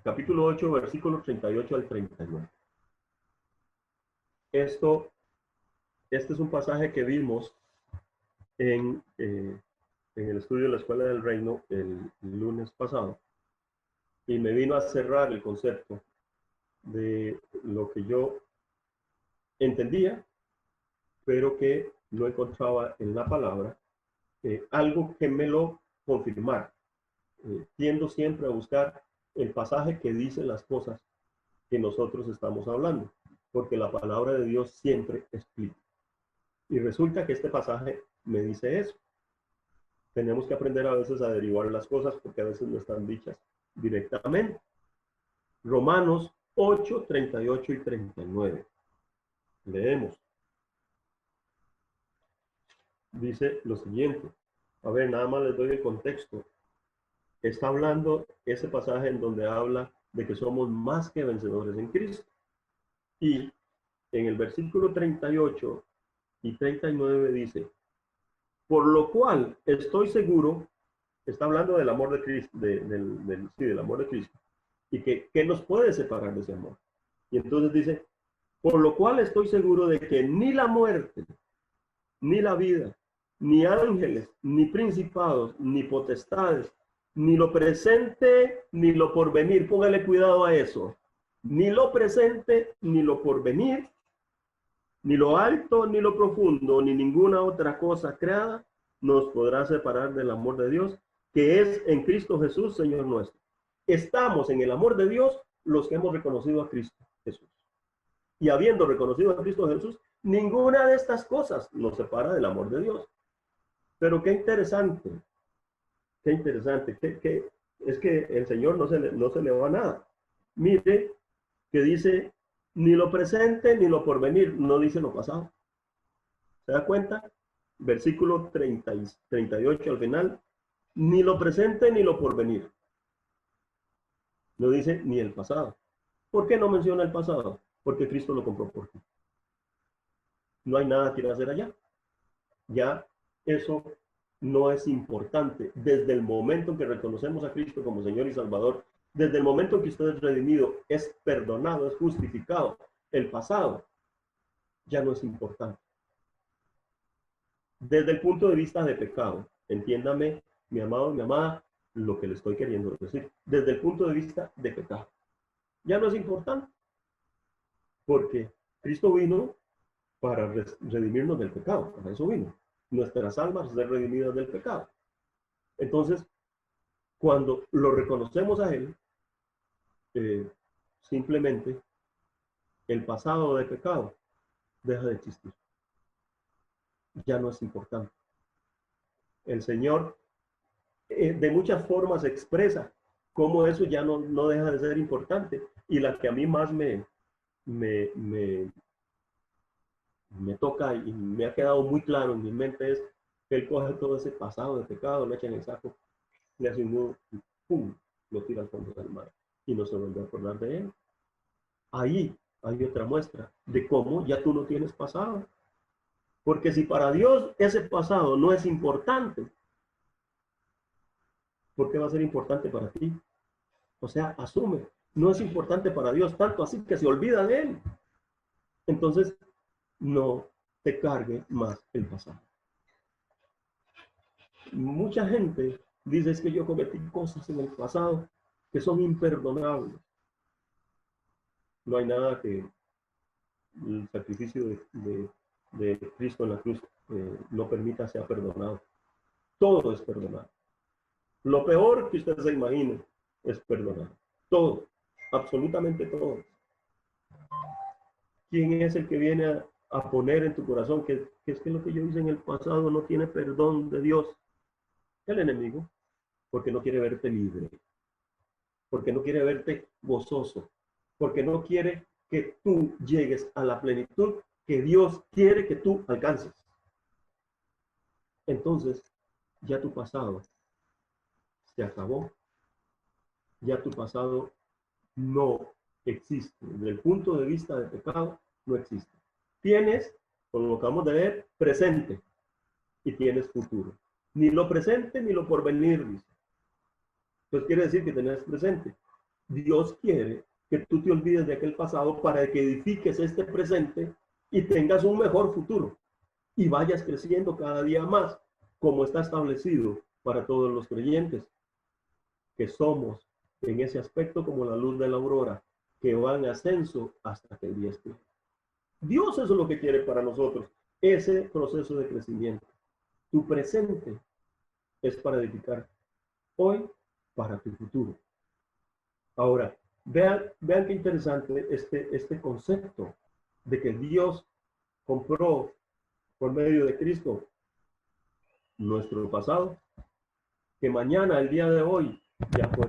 Capítulo 8, versículos 38 al 39. Este es un pasaje que vimos en el estudio de la Escuela del Reino el lunes pasado. Y me vino a cerrar el concepto de lo que yo entendía, pero que no encontraba en la palabra, algo que me lo confirmara. Tiendo siempre a buscar el pasaje que dice las cosas que nosotros estamos hablando, porque la palabra de Dios siempre explica. Y resulta que este pasaje me dice eso. Tenemos que aprender a veces a derivar las cosas porque a veces no están dichas directamente. Romanos 8, 38 y 39. Leemos. Dice lo siguiente. A ver, nada más les doy el contexto. Está hablando ese pasaje en donde habla de que somos más que vencedores en Cristo. Y en el versículo 38 y 39 dice, por lo cual estoy seguro, está hablando del amor de Cristo, del amor de Cristo, y que nos puede separar de ese amor. Y entonces dice, por lo cual estoy seguro de que ni la muerte, ni la vida, ni ángeles, ni principados, ni potestades, ni lo presente, ni lo porvenir, póngale cuidado a eso, ni lo presente, ni lo porvenir, ni lo alto, ni lo profundo, ni ninguna otra cosa creada nos podrá separar del amor de Dios, que es en Cristo Jesús, Señor nuestro. Estamos en el amor de Dios los que hemos reconocido a Cristo Jesús. Y habiendo reconocido a Cristo Jesús, ninguna de estas cosas nos separa del amor de Dios. Pero qué interesante, que es que el Señor no se le va nada. Mire que dice, ni lo presente ni lo porvenir, no dice lo pasado. ¿Se da cuenta? Versículo 30 y 38 al final, ni lo presente ni lo porvenir. No dice ni el pasado. ¿Por qué no menciona el pasado? Porque Cristo lo compró por ti. No hay nada que ir a hacer allá. Ya eso no es importante. Desde el momento en que reconocemos a Cristo como Señor y Salvador, desde el momento en que usted es redimido, es perdonado, es justificado, el pasado ya no es importante. Desde el punto de vista de pecado, entiéndame, mi amado, mi amada, lo que le estoy queriendo decir. Desde el punto de vista de pecado, ya no es importante. Porque Cristo vino para redimirnos del pecado, para eso vino. Nuestras almas ser redimidas del pecado. Entonces, cuando lo reconocemos a Él, simplemente el pasado de pecado deja de existir. Ya no es importante. El Señor de muchas formas expresa cómo eso ya no deja de ser importante. Y la que a mí más me toca y me ha quedado muy claro en mi mente es que Él coge todo ese pasado de pecado, lo echa en el saco, le hace un nudo y ¡pum!, lo tira al fondo del mar y no se vuelve a acordar de Él. Ahí hay otra muestra de cómo ya tú no tienes pasado. Porque si para Dios ese pasado no es importante, ¿por qué va a ser importante para ti? O sea, asume, no es importante para Dios tanto así que se olvida de él. Entonces, no te cargue más el pasado. Mucha gente dice es que yo cometí cosas en el pasado que son imperdonables. No hay nada que el sacrificio de Cristo en la cruz no permita sea perdonado. Todo es perdonado. Lo peor que usted se imagine es perdonar. Todo, absolutamente todo. ¿Quién es el que viene a poner en tu corazón que es que lo que yo hice en el pasado no tiene perdón de Dios? El enemigo, porque no quiere verte libre, porque no quiere verte gozoso, porque no quiere que tú llegues a la plenitud que Dios quiere que tú alcances. Entonces, ya tu pasado se acabó, ya tu pasado no existe. Desde el punto de vista del pecado, no existe. Tienes, como lo acabamos de ver, presente y tienes futuro. Ni lo presente ni lo porvenir, dice. Entonces quiere decir que tenés presente. Dios quiere que tú te olvides de aquel pasado para que edifiques este presente y tengas un mejor futuro y vayas creciendo cada día más, como está establecido para todos los creyentes, que somos en ese aspecto como la luz de la aurora, que va en ascenso hasta que el día esté. Dios eso es lo que quiere para nosotros, ese proceso de crecimiento. Tu presente es para edificar hoy para tu futuro. Ahora, vean qué interesante este concepto de que Dios compró por medio de Cristo nuestro pasado, que mañana, el día de hoy, ya fue.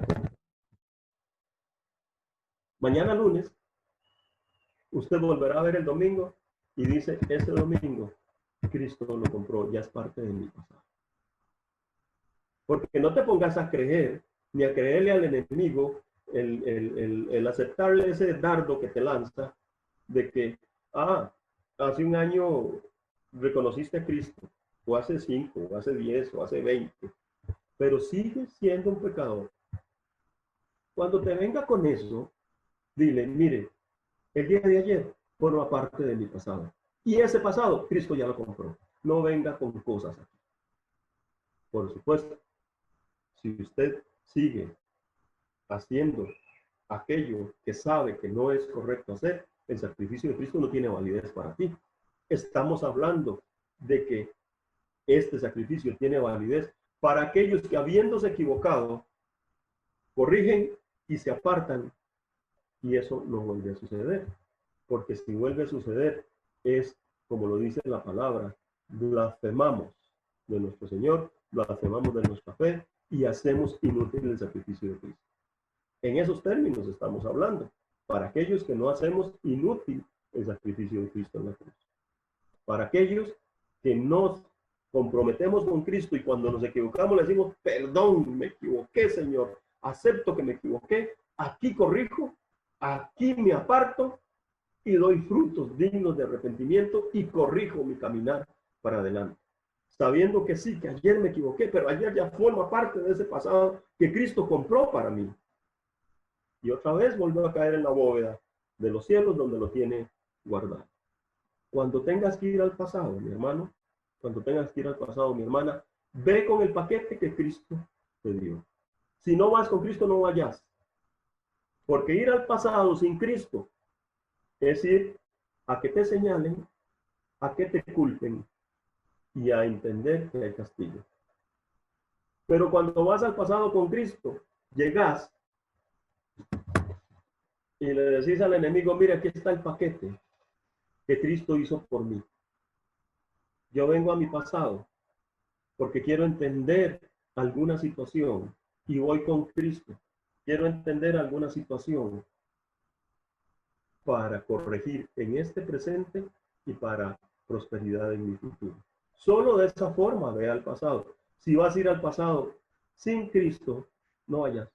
Mañana lunes, usted volverá a ver el domingo y dice, ese domingo Cristo lo compró, ya es parte de mi pasado. Porque no te pongas a creer, ni a creerle al enemigo, el aceptarle ese dardo que te lanza, de que, hace un año reconociste a Cristo, o hace 5, o hace 10, o hace 20, pero sigues siendo un pecador. Cuando te venga con eso, dile, mire, el día de ayer forma parte de mi pasado. Y ese pasado, Cristo ya lo compró. No venga con cosas aquí. Por supuesto, si usted sigue haciendo aquello que sabe que no es correcto hacer, el sacrificio de Cristo no tiene validez para ti. Estamos hablando de que este sacrificio tiene validez para aquellos que habiéndose equivocado, corrigen y se apartan, y eso no vuelve a suceder. Porque si vuelve a suceder, es, como lo dice la palabra, blasfemamos de nuestro Señor, blasfemamos de nuestra fe y hacemos inútil el sacrificio de Cristo. En esos términos estamos hablando, para aquellos que no hacemos inútil el sacrificio de Cristo en la cruz. Para aquellos que nos comprometemos con Cristo y cuando nos equivocamos le decimos, perdón, me equivoqué, Señor, acepto que me equivoqué, aquí corrijo, aquí me aparto y doy frutos dignos de arrepentimiento y corrijo mi caminar para adelante. Sabiendo que sí, que ayer me equivoqué, pero ayer ya forma parte de ese pasado que Cristo compró para mí. Y otra vez vuelvo a caer en la bóveda de los cielos donde lo tiene guardado. Cuando tengas que ir al pasado, mi hermano, cuando tengas que ir al pasado, mi hermana, ve con el paquete que Cristo te dio. Si no vas con Cristo, no vayas. Porque ir al pasado sin Cristo es ir a que te señalen, a que te culpen y a entender que hay castigo. Pero cuando vas al pasado con Cristo, llegas y le decís al enemigo, mira, aquí está el paquete que Cristo hizo por mí. Yo vengo a mi pasado porque quiero entender alguna situación y voy con Cristo. Quiero entender alguna situación para corregir en este presente y para prosperidad en mi futuro. Solo de esa forma ve al pasado. Si vas a ir al pasado sin Cristo, no vayas.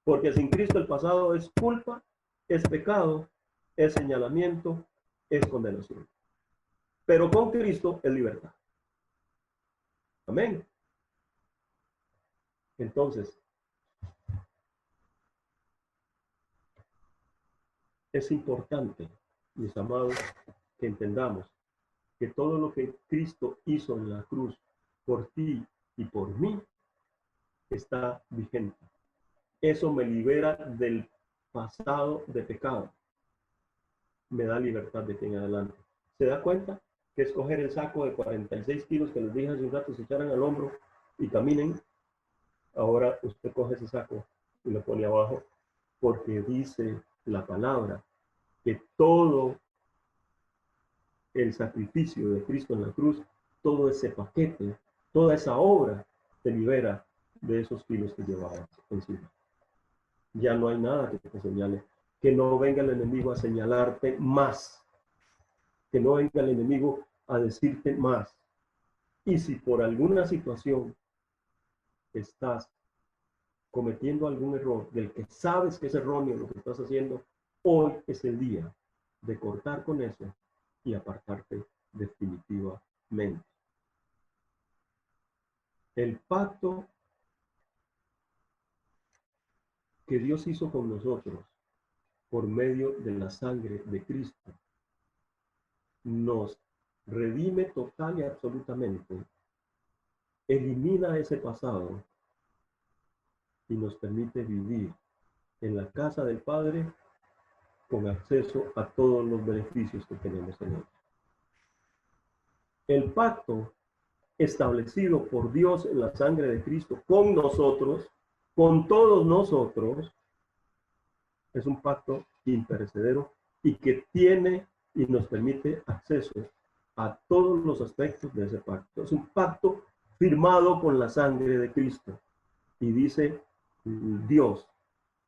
Porque sin Cristo el pasado es culpa, es pecado, es señalamiento, es condenación. Pero con Cristo es libertad. Amén. Entonces, Es importante, mis amados, que entendamos que todo lo que Cristo hizo en la cruz por ti y por mí está vigente. Eso me libera del pasado de pecado. Me da libertad de aquí en adelante. ¿Se da cuenta? Que es coger el saco de 46 kilos que les dije hace un rato, se echaran al hombro y caminen. Ahora usted coge ese saco y lo pone abajo, porque dice la palabra que todo el sacrificio de Cristo en la cruz, todo ese paquete, toda esa obra te libera de esos kilos que llevabas encima. Ya no hay nada que te señale. Que no venga el enemigo a señalarte más. Que no venga el enemigo a decirte más. Y si por alguna situación estás cometiendo algún error del que sabes que es erróneo lo que estás haciendo, hoy es el día de cortar con eso y apartarte definitivamente. El pacto que Dios hizo con nosotros por medio de la sangre de Cristo nos redime total y absolutamente, elimina ese pasado y nos permite vivir en la casa del Padre con acceso a todos los beneficios que tenemos en él. El pacto establecido por Dios en la sangre de Cristo con nosotros, con todos nosotros, es un pacto imperecedero y que tiene y nos permite acceso a todos los aspectos de ese pacto. Es un pacto firmado con la sangre de Cristo. Y dice Dios,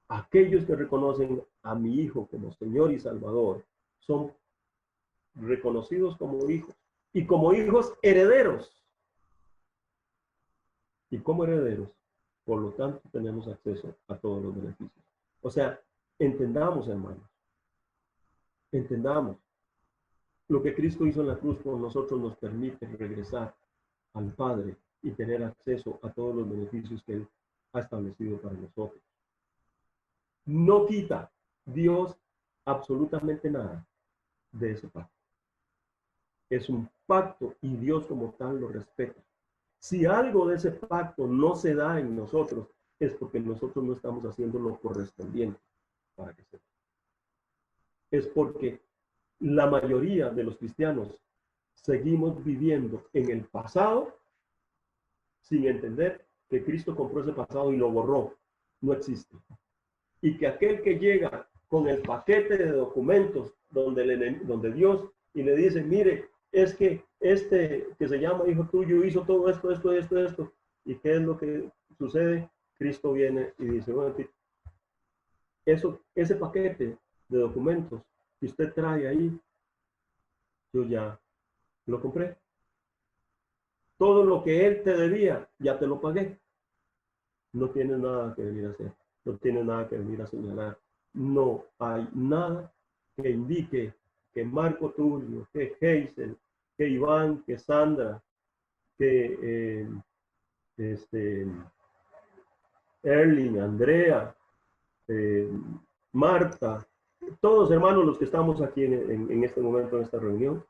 aquellos que reconocen a mi Hijo como Señor y Salvador son reconocidos como hijos y como hijos herederos. Y como herederos, por lo tanto, tenemos acceso a todos los beneficios. O sea, entendamos, hermanos, entendamos. Lo que Cristo hizo en la cruz por nosotros nos permite regresar al Padre y tener acceso a todos los beneficios que Él ha establecido para nosotros. No quita Dios absolutamente nada de ese pacto. Es un pacto y Dios como tal lo respeta. Si algo de ese pacto no se da en nosotros, es porque nosotros no estamos haciendo lo correspondiente para que se dé. Es porque la mayoría de los cristianos seguimos viviendo en el pasado sin entender que Cristo compró ese pasado y lo borró. No existe. Y que aquel que llega con el paquete de documentos donde Dios y le dice, mire, es que este que se llama hijo tuyo hizo todo esto, esto. ¿Y qué es lo que sucede? Cristo viene y dice, bueno, ese paquete de documentos que usted trae ahí, yo ya lo compré. Todo lo que él te debía, ya te lo pagué. No tienes nada que venir a hacer. No tienes nada que venir a señalar. No hay nada que indique que Marco Tulio, que Geisel, que Iván, que Sandra, que Erling, Andrea, Marta, todos hermanos los que estamos aquí en este momento, en esta reunión,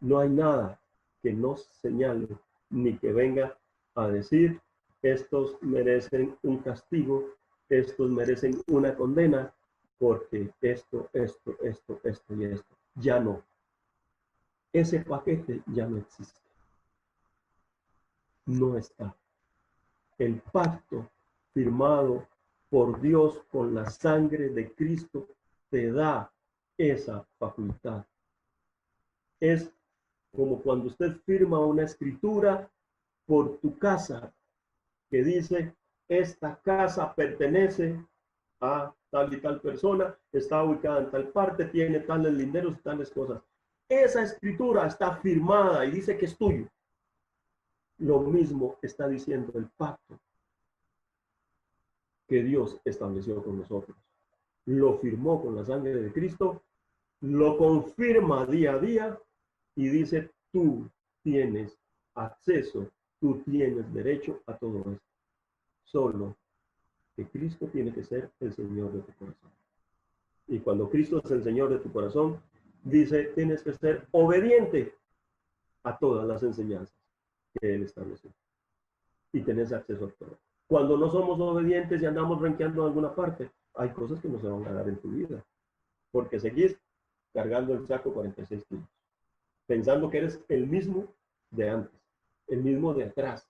no hay nada que nos señale ni que venga a decir, estos merecen un castigo, estos merecen una condena, porque esto y esto. Ya no. Ese paquete ya no existe. No está. El pacto firmado por Dios con la sangre de Cristo te da esa facultad. Es como cuando usted firma una escritura por tu casa que dice, esta casa pertenece a tal y tal persona, está ubicada en tal parte, tiene tales linderos y tales cosas. Esa escritura está firmada y dice que es tuyo. Lo mismo está diciendo el pacto que Dios estableció con nosotros. Lo firmó con la sangre de Cristo, lo confirma día a día y dice, tú tienes acceso, tú tienes derecho a todo esto. Solo que Cristo tiene que ser el Señor de tu corazón. Y cuando Cristo es el Señor de tu corazón, dice, tienes que ser obediente a todas las enseñanzas que Él estableció. Y tenés acceso a todo. Cuando no somos obedientes y andamos renqueando en alguna parte, hay cosas que no se van a dar en tu vida. Porque seguís cargando el saco 46 kilos. Pensando que eres el mismo de antes, el mismo de atrás.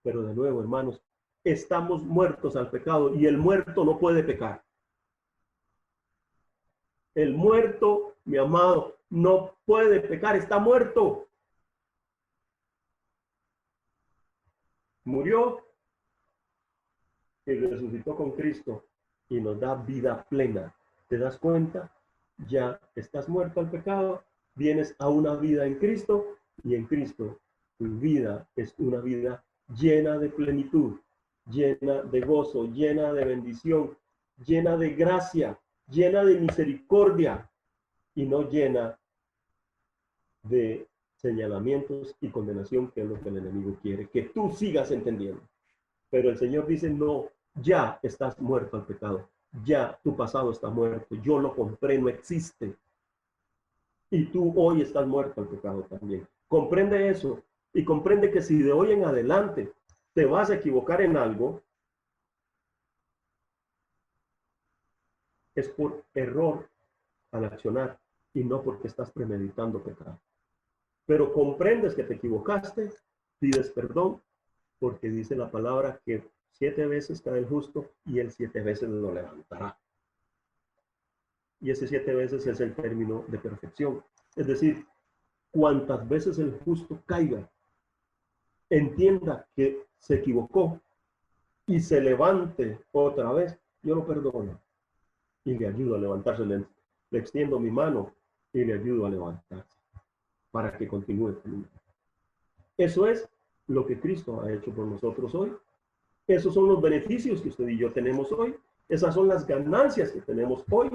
Pero de nuevo, hermanos, estamos muertos al pecado y el muerto no puede pecar. El muerto, mi amado, no puede pecar, está muerto. Murió y resucitó con Cristo y nos da vida plena. ¿Te das cuenta? Ya estás muerto al pecado, vienes a una vida en Cristo y en Cristo tu vida es una vida llena de plenitud, llena de gozo, llena de bendición, llena de gracia, llena de misericordia y no llena de señalamientos y condenación, que es lo que el enemigo quiere, que tú sigas entendiendo. Pero el Señor dice, no, ya estás muerto al pecado, ya tu pasado está muerto, yo lo compré, no existe. Y tú hoy estás muerto al pecado también. Comprende eso y comprende que si de hoy en adelante te vas a equivocar en algo, es por error al accionar y no porque estás premeditando pecar. Pero comprendes que te equivocaste, pides perdón, porque dice la palabra que 7 veces cae el justo y él 7 veces lo levantará. Y ese 7 veces es el término de perfección. Es decir, cuantas veces el justo caiga, entienda que se equivocó y se levante otra vez, yo lo perdono y le ayudo a levantarse. Le extiendo mi mano y le ayudo a levantarse para que continúe conmigo. Eso es lo que Cristo ha hecho por nosotros hoy. Esos son los beneficios que usted y yo tenemos hoy. Esas son las ganancias que tenemos hoy.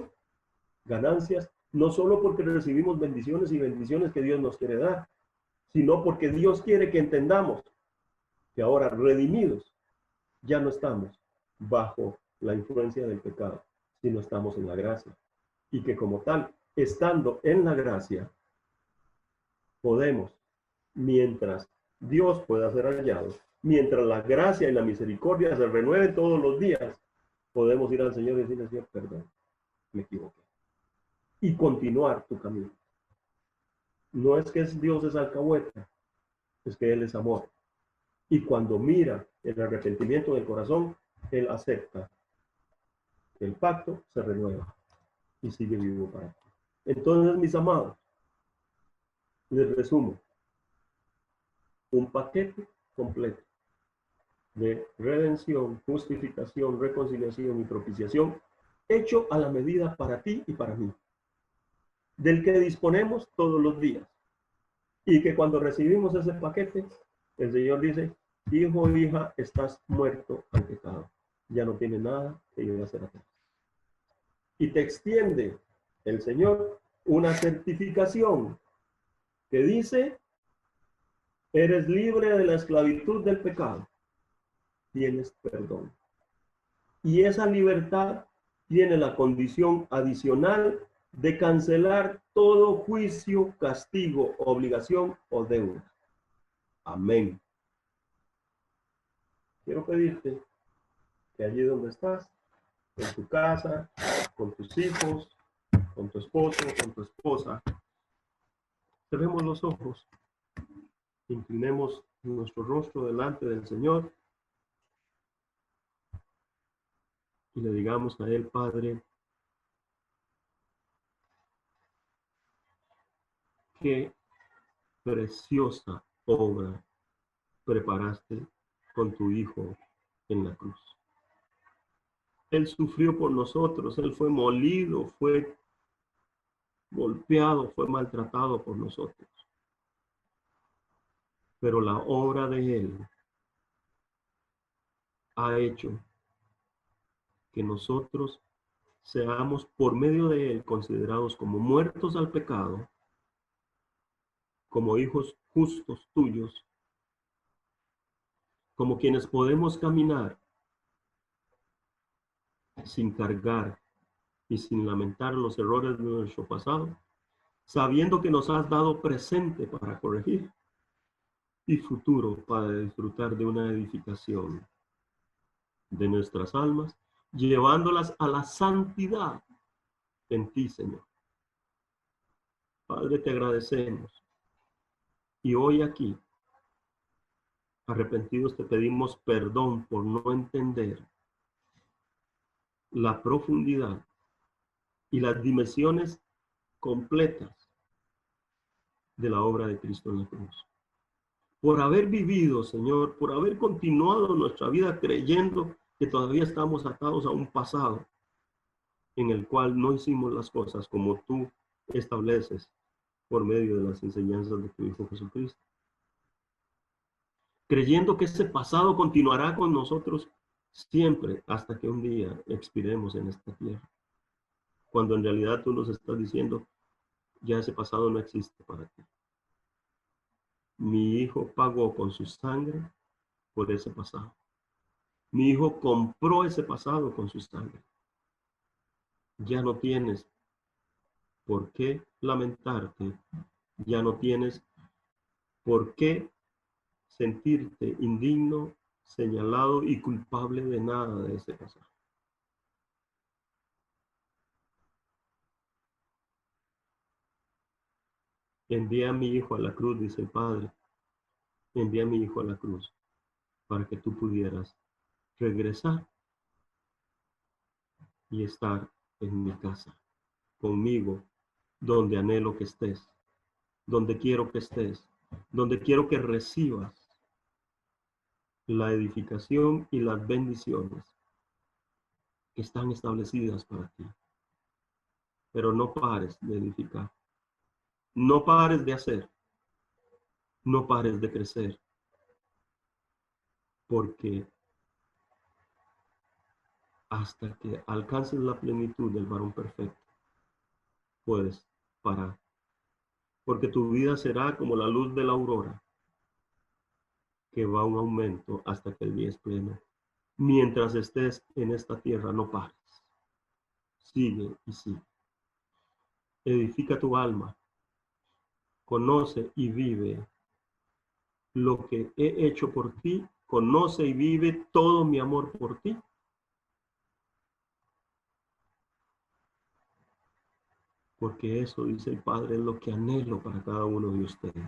Ganancias no solo porque recibimos bendiciones y bendiciones que Dios nos quiere dar, sino porque Dios quiere que entendamos que ahora redimidos ya no estamos bajo la influencia del pecado, sino estamos en la gracia. Y que como tal, estando en la gracia, podemos, mientras Dios pueda ser hallado, mientras la gracia y la misericordia se renueven todos los días, podemos ir al Señor y decirle, Señor, perdón, me equivoqué. Y continuar tu camino. No es que Dios es alcahueta, es que Él es amor. Y cuando mira el arrepentimiento del corazón, Él acepta que el pacto se renueva y sigue vivo para ti. Entonces, mis amados, les resumo un paquete completo de redención, justificación, reconciliación y propiciación, hecho a la medida para ti y para mí, del que disponemos todos los días. Y que cuando recibimos ese paquete, el Señor dice, hijo o hija, estás muerto al pecado. Ya no tiene nada que yo hacer atrás. Y te extiende el Señor una certificación que dice, eres libre de la esclavitud del pecado. Tienes perdón. Y esa libertad tiene la condición adicional de cancelar todo juicio, castigo, obligación o deuda. Amén. Quiero pedirte que allí donde estás, en tu casa, con tus hijos, con tu esposo, con tu esposa, cerremos los ojos, inclinemos nuestro rostro delante del Señor y le digamos a Él, Padre, qué preciosa obra preparaste con tu Hijo en la cruz. Él sufrió por nosotros, Él fue molido, fue golpeado, fue maltratado por nosotros. Pero la obra de Él ha hecho que nosotros seamos por medio de Él considerados como muertos al pecado, como hijos justos tuyos, como quienes podemos caminar sin cargar y sin lamentar los errores de nuestro pasado, sabiendo que nos has dado presente para corregir y futuro para disfrutar de una edificación de nuestras almas, llevándolas a la santidad en ti, Señor. Padre, te agradecemos. Y hoy aquí, arrepentidos, te pedimos perdón por no entender la profundidad y las dimensiones completas de la obra de Cristo en la cruz. Por haber vivido, Señor, por haber continuado nuestra vida creyendo que todavía estamos atados a un pasado en el cual no hicimos las cosas como tú estableces por medio de las enseñanzas de tu Hijo Jesucristo. Creyendo que ese pasado continuará con nosotros siempre hasta que un día expiremos en esta tierra. Cuando en realidad tú nos estás diciendo, ya ese pasado no existe para ti. Mi Hijo pagó con su sangre por ese pasado. Mi Hijo compró ese pasado con su sangre. Ya no tienes por qué lamentarte. Ya no tienes por qué sentirte indigno, señalado y culpable de nada de ese pasado. Envía a mi Hijo a la cruz, dice el Padre. Envía a mi Hijo a la cruz para que tú pudieras regresar y estar en mi casa, conmigo, donde anhelo que estés, donde quiero que estés, donde quiero que recibas la edificación y las bendiciones que están establecidas para ti. Pero no pares de edificar, no pares de hacer, no pares de crecer, porque hasta que alcances la plenitud del varón perfecto, puedes parar. Porque tu vida será como la luz de la aurora, que va a un aumento hasta que el día es pleno. Mientras estés en esta tierra, no pares. Sigue y sigue. Edifica tu alma. Conoce y vive lo que he hecho por ti. Conoce y vive todo mi amor por ti. Porque eso, dice el Padre, es lo que anhelo para cada uno de ustedes.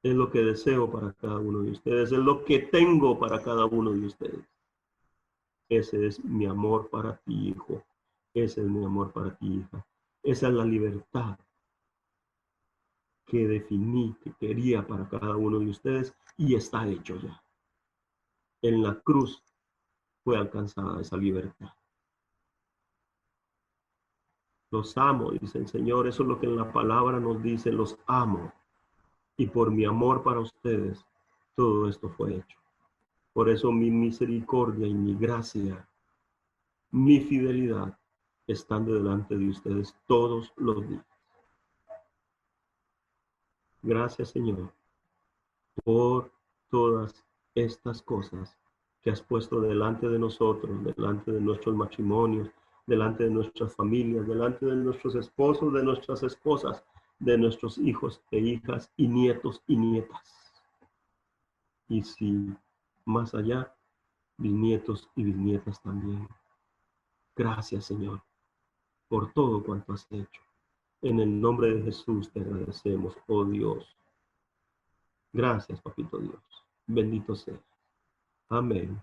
Es lo que deseo para cada uno de ustedes. Es lo que tengo para cada uno de ustedes. Ese es mi amor para ti, hijo. Ese es mi amor para ti, hija. Esa es la libertad que definí, que quería para cada uno de ustedes y está hecho ya. En la cruz fue alcanzada esa libertad. Los amo, dice el Señor. Eso es lo que en la palabra nos dice, los amo. Y por mi amor para ustedes, todo esto fue hecho. Por eso mi misericordia y mi gracia, mi fidelidad, están delante de ustedes todos los días. Gracias, Señor, por todas estas cosas que has puesto delante de nosotros, delante de nuestros matrimonios, delante de nuestras familias, delante de nuestros esposos, de nuestras esposas, de nuestros hijos e hijas y nietos y nietas. Y si más allá, bisnietos y bisnietas también. Gracias, Señor, por todo cuanto has hecho. En el nombre de Jesús te agradecemos, oh Dios. Gracias, Papito Dios. Bendito sea. Amén.